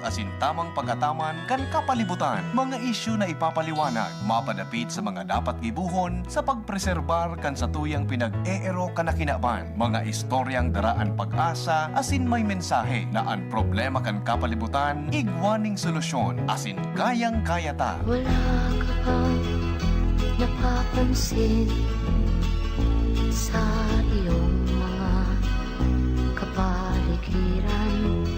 asin tamang pagataman kan kapalibutan. Mga isyu na ipapaliwanag, mapadapit sa mga dapat gibuhon sa pagpreserbar kan sa tuyang pinag-eero kanakinaban. Mga istoryang daraan pag-asa asin may mensahe na ang problema kan kapalibutan igwaning solusyon asin kayang-kaya ta. Wala ka bang napapansin sa iyong mga kapaligiran?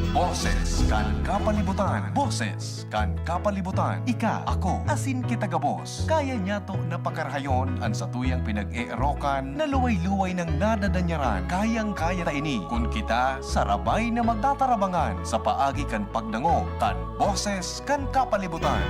Boses kan kapalibutan. Boses kan kapalibutan. Ika, ako, asin kita gabos. Kaya niya to napakarahayon ang sa tuyang pinag-eerokan na luway-luway ng nadadanyaran. Kayang-kaya ta ini kung kita sarabay na magtatarabangan sa paagi kan pagdango kan boses kan kapalibutan.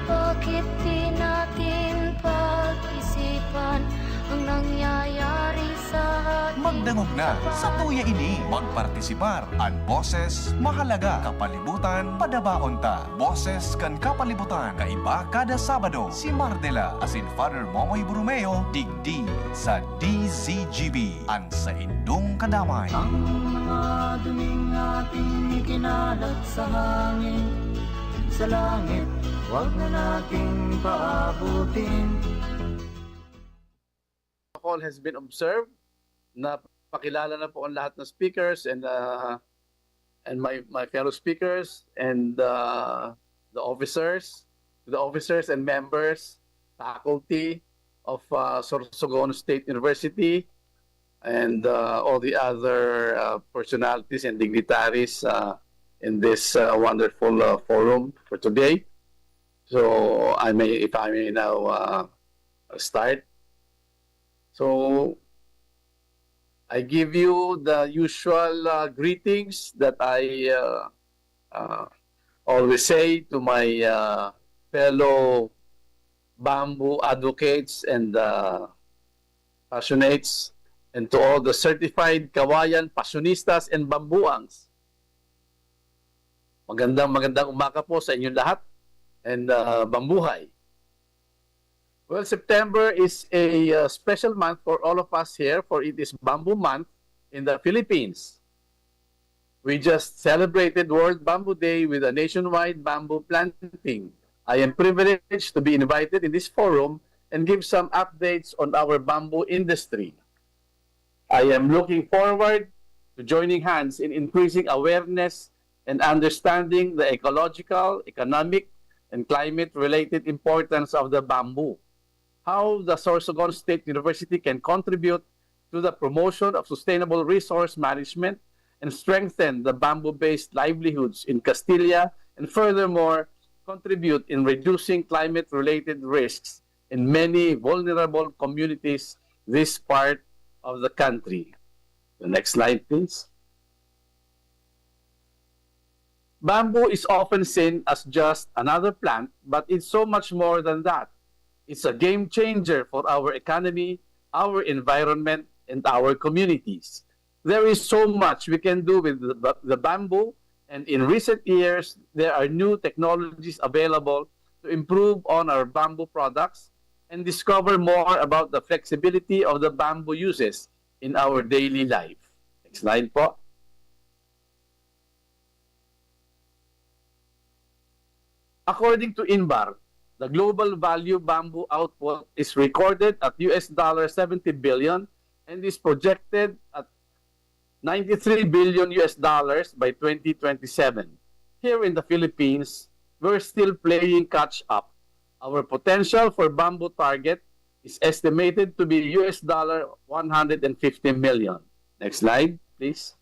Bakit di natin pag-isipan ang nangyayari sa ating Magdangog na sa tuya ini. Magpartisipar ang boses mahalaga kapalibutan padabaon ta. Boses kan kapalibutan kaiba kada Sabado. Si Mardela asin Father Momoy Borromeo digdi sa DZGB ang sa indong kadamay. Ang mga duming ating kinalat sa hangin, sa langit, huwag na nating paabutin. Call has been observed. Na pakilala na po ang lahat ng speakers and my fellow speakers and the officers and members, faculty of Sorsogon State University, and all the other personalities and dignitaries in this wonderful forum for today. So if I may now start. So I give you the usual greetings that I always say to my fellow bamboo advocates and passionates, and to all the certified kawayan passionistas and bambuangs. Magandang umaga po sa inyong lahat and bambuhay. Well, September is a special month for all of us here, for it is Bamboo Month in the Philippines. We just celebrated World Bamboo Day with a nationwide bamboo planting. I am privileged to be invited in this forum and give some updates on our bamboo industry. I am looking forward to joining hands in increasing awareness and understanding the ecological, economic, and climate-related importance of the bamboo. How the Sorsogon State University can contribute to the promotion of sustainable resource management and strengthen the bamboo-based livelihoods in Castilla, and furthermore, contribute in reducing climate-related risks in many vulnerable communities this part of the country. The next slide, please. Bamboo is often seen as just another plant, but it's so much more than that. It's a game changer for our economy, our environment, and our communities. There is so much we can do with the bamboo, and in recent years, there are new technologies available to improve on our bamboo products and discover more about the flexibility of the bamboo uses in our daily life. Next slide po. According to INBAR, the global value bamboo output is recorded at $70 billion and is projected at $93 billion by 2027. Here in the Philippines, we're still playing catch up. Our potential for bamboo target is estimated to be $150 million. Next slide, please.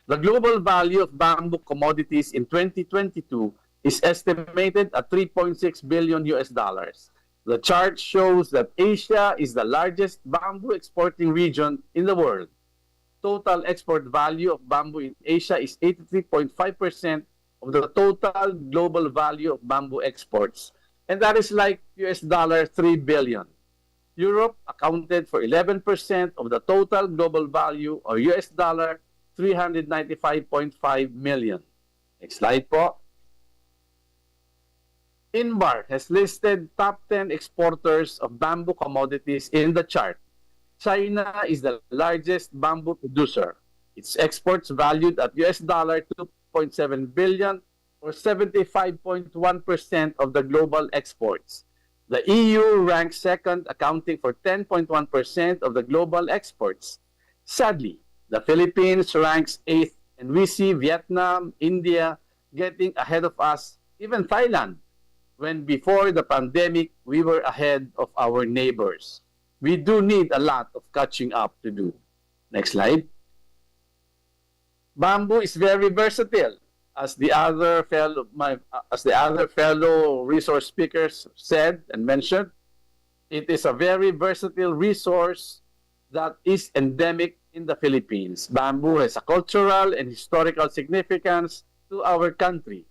The global value of bamboo commodities in 2022 is estimated at $3.6 billion. The chart shows that Asia is the largest bamboo exporting region in the world. Total export value of bamboo in Asia is 83.5% of the total global value of bamboo exports, and that is like $3 billion. Europe accounted for 11% of the total global value, or $395.5 million. Next slide po. INBAR has listed top 10 exporters of bamboo commodities in the chart. China is the largest bamboo producer. Its exports valued at $2.9 12.7 billion or 75.1% of the global exports. The EU ranks second, accounting for 10.1% of the global exports. Sadly, the Philippines ranks 8th, and we see Vietnam, India getting ahead of us, even Thailand, when before the pandemic, we were ahead of our neighbors. We do need a lot of catching up to do. Next slide. Bamboo is very versatile. As the other fellow resource speakers said and mentioned, it is a very versatile resource that is endemic in the Philippines. Bamboo has a cultural and historical significance to our country.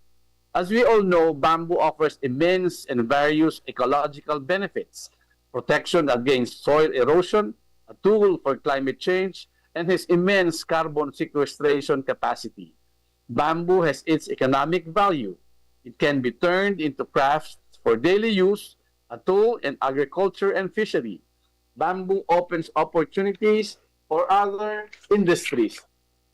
As we all know, bamboo offers immense and various ecological benefits: protection against soil erosion, a tool for climate change, and has immense carbon sequestration capacity. Bamboo has its economic value. It can be turned into crafts for daily use, a tool in agriculture and fishery. Bamboo opens opportunities for other industries: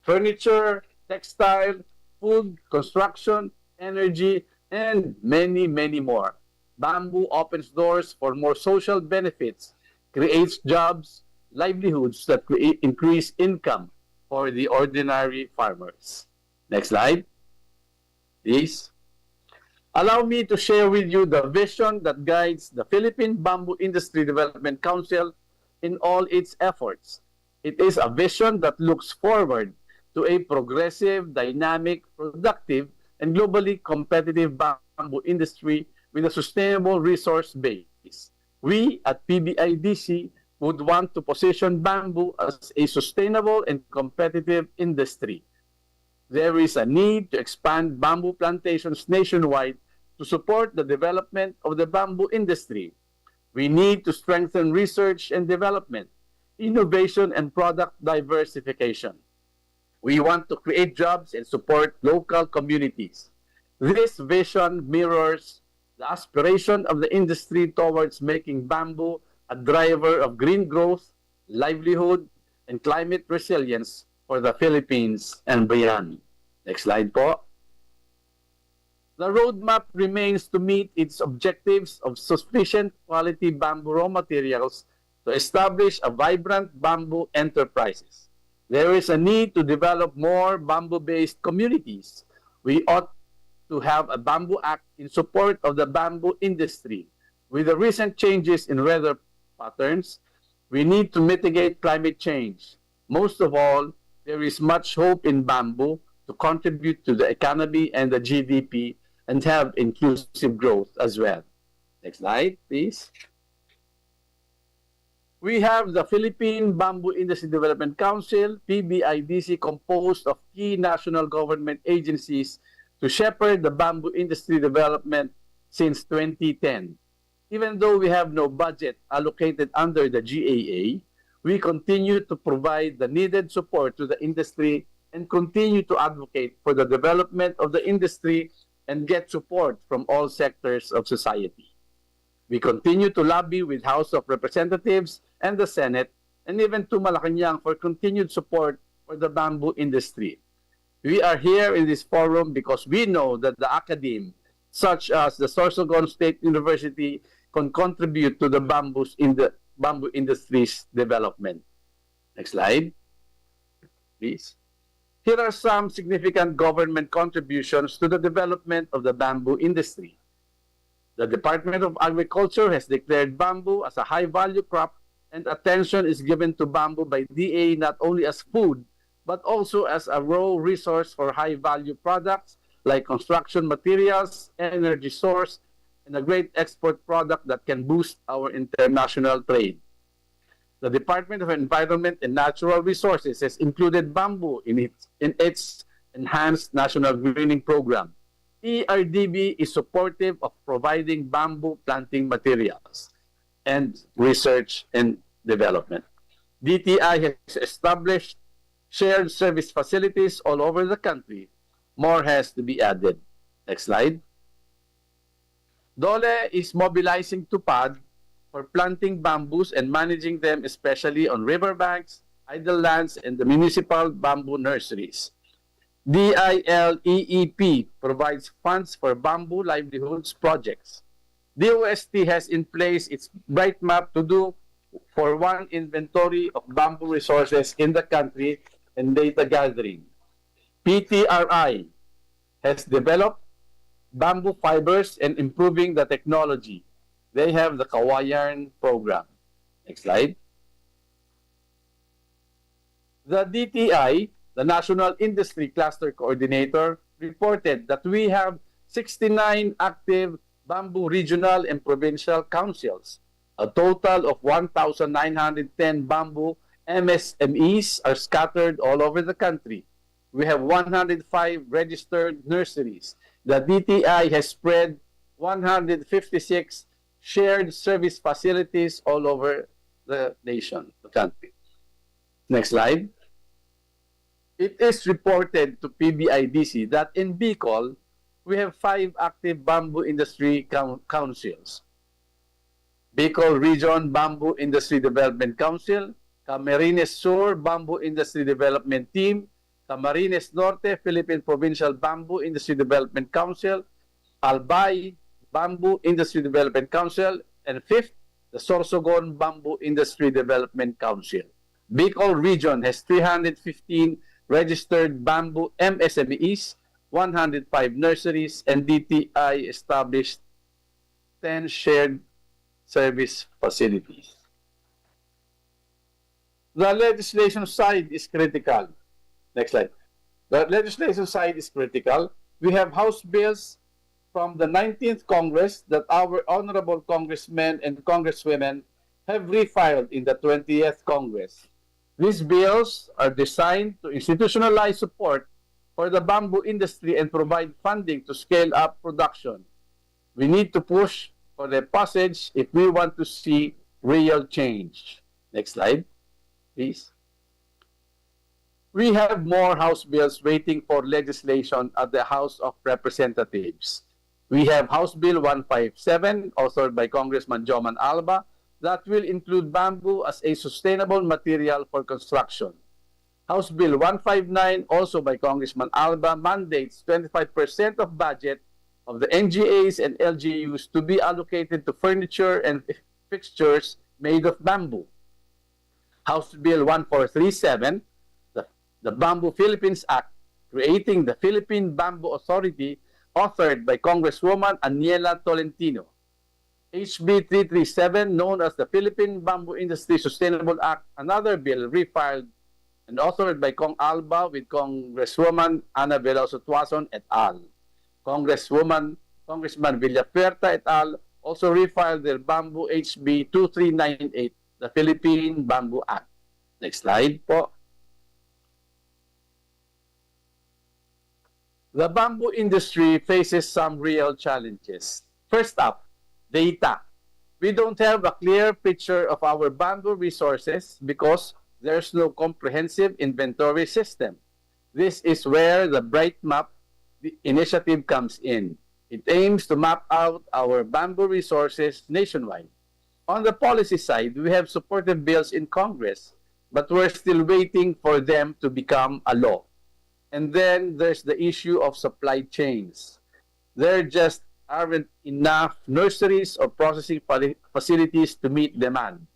furniture, textile, food, construction, energy, and many, many more. Bamboo opens doors for more social benefits, creates jobs, livelihoods that increase income for the ordinary farmers. Next slide, please. Allow me to share with you the vision that guides the Philippine Bamboo Industry Development Council in all its efforts. It is a vision that looks forward to a progressive, dynamic, productive, and globally competitive bamboo industry with a sustainable resource base. We at PBIDC would want to position bamboo as a sustainable and competitive industry. There is a need to expand bamboo plantations nationwide to support the development of the bamboo industry. We need to strengthen research and development, innovation, and product diversification. We want to create jobs and support local communities. This vision mirrors the aspiration of the industry towards making bamboo a driver of green growth, livelihood, and climate resilience for the Philippines and beyond. Next slide po. The roadmap remains to meet its objectives of sufficient quality bamboo raw materials to establish a vibrant bamboo enterprises. There is a need to develop more bamboo-based communities. We ought to have a Bamboo Act in support of the bamboo industry. With the recent changes in weather patterns, we need to mitigate climate change. Most of all, there is much hope in bamboo to contribute to the economy and the GDP and have inclusive growth as well. Next slide, please. We have the Philippine Bamboo Industry Development Council, PBIDC, composed of key national government agencies to shepherd the bamboo industry development since 2010. Even though we have no budget allocated under the GAA, we continue to provide the needed support to the industry and continue to advocate for the development of the industry and get support from all sectors of society. We continue to lobby with House of Representatives and the Senate and even to Malacanang for continued support for the bamboo industry. We are here in this forum because we know that the academe, such as the Sorsogon State University, can contribute to the bamboo industry's development. Next slide, please. Here are some significant government contributions to the development of the bamboo industry. The Department of Agriculture has declared bamboo as a high-value crop, and attention is given to bamboo by DA not only as food, but also as a raw resource for high-value products like construction materials, energy source, and a great export product that can boost our international trade. The Department of Environment and Natural Resources has included bamboo in its Enhanced National Greening Program. ERDB is supportive of providing bamboo planting materials and research and development. DTI has established shared service facilities all over the country. More has to be added. Next slide. DOLE is mobilizing TUPAD for planting bamboos and managing them, especially on riverbanks, idle lands, and the municipal bamboo nurseries. DILEEP provides funds for bamboo livelihoods projects. DOST has in place its bright map to do for one inventory of bamboo resources in the country and data gathering. PTRI has developed bamboo fibers and improving the technology. They have the Kawayan program. Next slide. The DTI, the National Industry Cluster Coordinator, reported that we have 69 active bamboo regional and provincial councils. A total of 1,910 bamboo MSMEs are scattered all over the country. We have 105 registered nurseries. The DTI has spread 156 shared service facilities all over the nation, the country. Next slide. It is reported to PBIDC that in Bicol, we have 5 active bamboo industry councils. Bicol Region Bamboo Industry Development Council, Camarines Sur Bamboo Industry Development Team, Camarines Norte Philippine Provincial Bamboo Industry Development Council, Albay Bamboo Industry Development Council, and 5th, the Sorsogon Bamboo Industry Development Council. Bicol Region has 315 registered bamboo MSMEs, 105 nurseries, and DTI established 10 shared service facilities. The legislation side is critical. Next slide. The legislation side is critical. We have House bills from the 19th Congress that our honorable congressmen and congresswomen have refiled in the 20th Congress. These bills are designed to institutionalize support for the bamboo industry and provide funding to scale up production. We need to push for their passage if we want to see real change. Next slide, please. We have more House bills waiting for legislation at the House of Representatives. We have House Bill 157, authored by Congressman Joman Alba, that will include bamboo as a sustainable material for construction. House Bill 159, also by Congressman Alba, mandates 25% of budget of the NGAs and LGUs to be allocated to furniture and fixtures made of bamboo. House Bill 1437, the Bamboo Philippines Act, creating the Philippine Bamboo Authority, authored by Congresswoman Aniela Tolentino. HB 337, known as the Philippine Bamboo Industry Sustainable Act, another bill refiled and authored by Cong Alba with Congresswoman Ana Veloso Tuason et al. Congressman Villapuerta et al. Also refiled their Bamboo HB 2398, the Philippine Bamboo Act. Next slide po. The bamboo industry faces some real challenges. First up, data. We don't have a clear picture of our bamboo resources because there's no comprehensive inventory system. This is where the Bright Map initiative comes in. It aims to map out our bamboo resources nationwide. On the policy side, we have supported bills in Congress, but we're still waiting for them to become a law. And then there's the issue of supply chains. There just aren't enough nurseries or processing facilities to meet demand.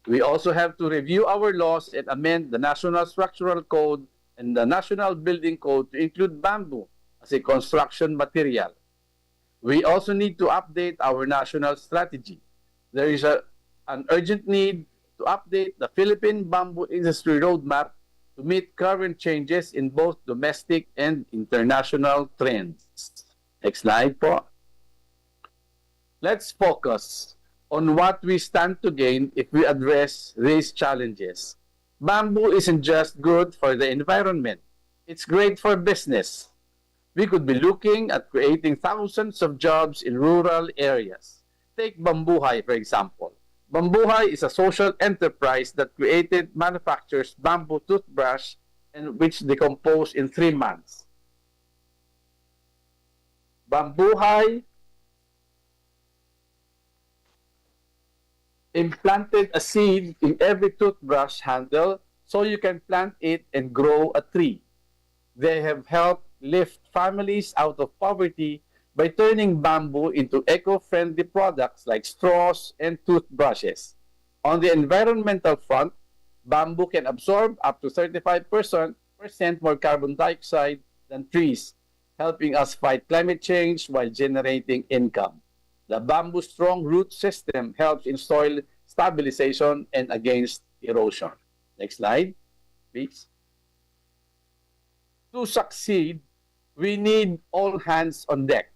We also have to review our laws and amend the National Structural Code and the National Building Code to include bamboo as a construction material. We also need to update our national strategy. There is an urgent need to update the Philippine Bamboo Industry Roadmap to meet current changes in both domestic and international trends. Next slide po. Let's focus on what we stand to gain if we address these challenges. Bamboo isn't just good for the environment. It's great for business. We could be looking at creating thousands of jobs in rural areas. Take Bambuhay, for example. Bambuhay is a social enterprise that manufactures bamboo toothbrush and which decompose in 3 months. Bambuhay implanted a seed in every toothbrush handle so you can plant it and grow a tree. They have helped lift families out of poverty by turning bamboo into eco-friendly products like straws and toothbrushes. On the environmental front, bamboo can absorb up to 35% more carbon dioxide than trees, helping us fight climate change while generating income. The bamboo strong root system helps in soil stabilization and against erosion. Next slide, please. To succeed, we need all hands on deck.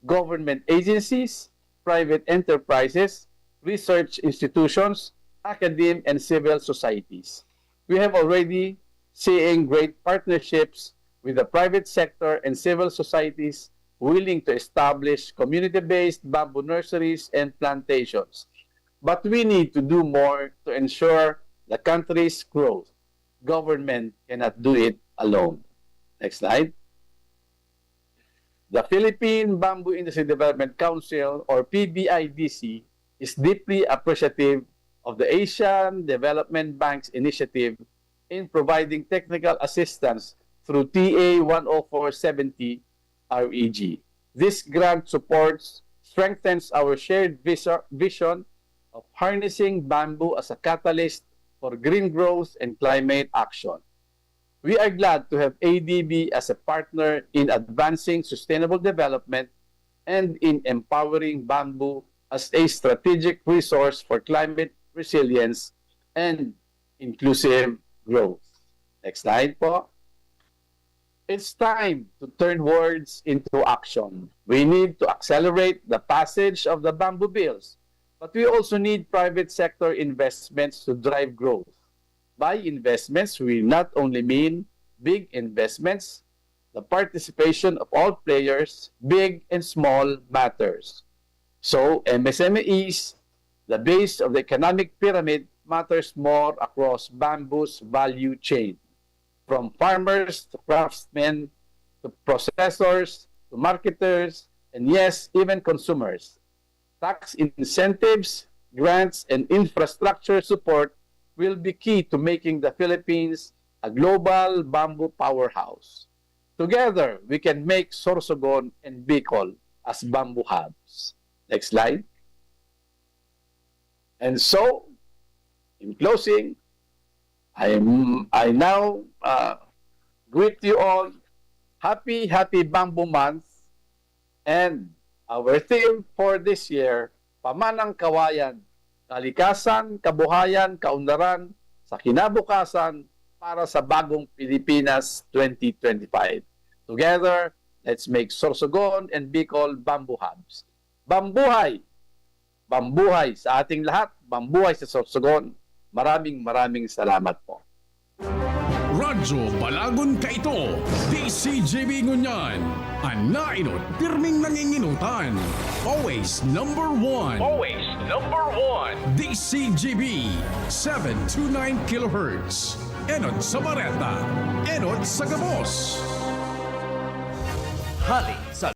Government agencies, private enterprises, research institutions, academia, and civil societies. We have already seen great partnerships with the private sector and civil societies willing to establish community-based bamboo nurseries and plantations. But we need to do more to ensure the country's growth. Government cannot do it alone. Next slide. The Philippine Bamboo Industry Development Council, or PBIDC, is deeply appreciative of the Asian Development Bank's initiative in providing technical assistance through TA 10470 REG. This grant strengthens our shared vision of harnessing bamboo as a catalyst for green growth and climate action. We are glad to have ADB as a partner in advancing sustainable development and in empowering bamboo as a strategic resource for climate resilience and inclusive growth. Next slide po. It's time to turn words into action. We need to accelerate the passage of the bamboo bills, but we also need private sector investments to drive growth. By investments, we not only mean big investments, the participation of all players, big and small, matters. So, MSMEs, the base of the economic pyramid, matters more across bamboo's value chain. From farmers to craftsmen, to processors, to marketers, and yes, even consumers. Tax incentives, grants, and infrastructure support will be key to making the Philippines a global bamboo powerhouse. Together, we can make Sorsogon and Bicol as bamboo hubs. Next slide. And so, in closing, I now greet you all. Happy Bamboo Month. And our theme for this year, Pamanang Kawayan, kalikasan, kabuhayan, kaunlaran sa kinabukasan para sa bagong Pilipinas 2025. Together, let's make Sorsogon and Bicol bamboo hubs. Bambuhay! Bambuhay sa ating lahat. Bambuhay sa Sorsogon. Maraming salamat po. Radyo Balagon ka ito, DZGB ngunyan, anainot pirming nanginginutan, always number one, DZGB, 729 kHz, enot sa Bareta, enot sa Gabos. Halik sa